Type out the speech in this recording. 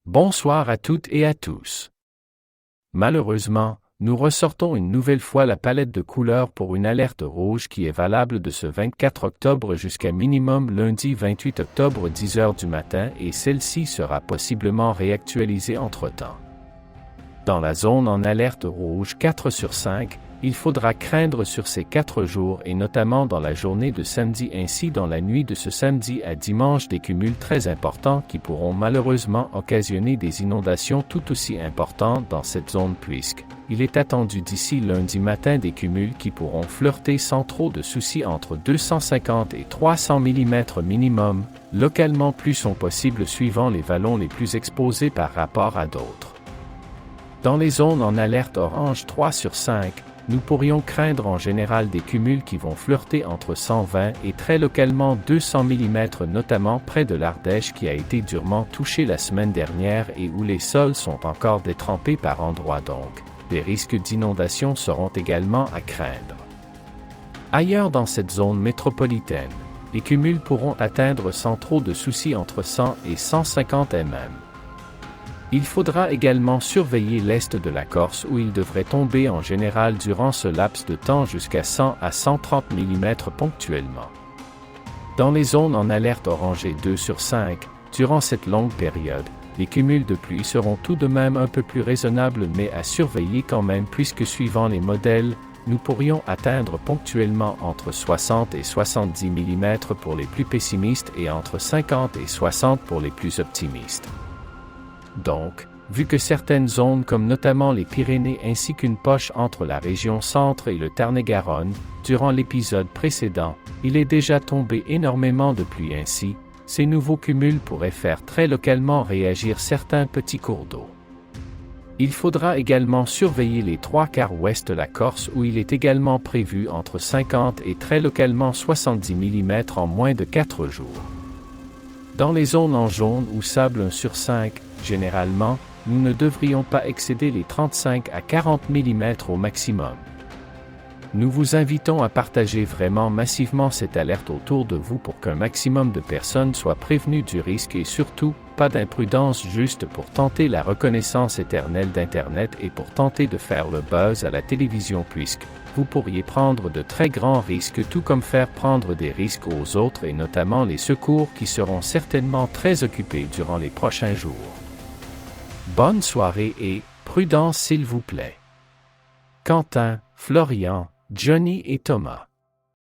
Bonsoir à toutes et à tous. Malheureusement, nous ressortons une nouvelle fois la palette de couleurs pour une alerte rouge qui est valable de ce 24 octobre jusqu'à minimum lundi 28 octobre 10 h du matin et celle-ci sera possiblement réactualisée entre-temps. Dans la zone en alerte rouge 4 sur 5, il faudra craindre sur ces 4 jours et notamment dans la journée de samedi ainsi dans la nuit de ce samedi à dimanche des cumuls très importants qui pourront malheureusement occasionner des inondations tout aussi importantes dans cette zone puisqu'il est attendu d'ici lundi matin des cumuls qui pourront flirter sans trop de soucis entre 250 et 300 mm minimum, localement plus sont possibles suivant les vallons les plus exposés par rapport à d'autres. Dans les zones en alerte orange 3 sur 5, nous pourrions craindre en général des cumuls qui vont flirter entre 120 et très localement 200 mm notamment près de l'Ardèche qui a été durement touché la semaine dernière et où les sols sont encore détrempés par endroits donc. Des risques d'inondation seront également à craindre. Ailleurs dans cette zone métropolitaine, les cumuls pourront atteindre sans trop de soucis entre 100 et 150 mm. Il faudra également surveiller l'est de la Corse où il devrait tomber en général durant ce laps de temps jusqu'à 100 à 130 mm ponctuellement. Dans les zones en alerte orangée 2 sur 5, durant cette longue période, les cumuls de pluie seront tout de même un peu plus raisonnables mais à surveiller quand même puisque suivant les modèles, nous pourrions atteindre ponctuellement entre 60 et 70 mm pour les plus pessimistes et entre 50 et 60 pour les plus optimistes. Donc, vu que certaines zones comme notamment les Pyrénées ainsi qu'une poche entre la région centre et le Tarn-et-Garonne, durant l'épisode précédent, il est déjà tombé énormément de pluie ainsi, ces nouveaux cumuls pourraient faire très localement réagir certains petits cours d'eau. Il faudra également surveiller les 3/4 ouest de la Corse où il est également prévu entre 50 et très localement 70 mm en moins de 4 jours. Dans les zones en jaune ou sable 1 sur 5, généralement, nous ne devrions pas excéder les 35 à 40 mm au maximum. Nous vous invitons à partager vraiment massivement cette alerte autour de vous pour qu'un maximum de personnes soient prévenues du risque et surtout, pas d'imprudence juste pour tenter la reconnaissance éternelle d'Internet et pour tenter de faire le buzz à la télévision puisque vous pourriez prendre de très grands risques tout comme faire prendre des risques aux autres et notamment les secours qui seront certainement très occupés durant les prochains jours. Bonne soirée et prudence s'il vous plaît. Quentin, Florian, Johnny et Thomas.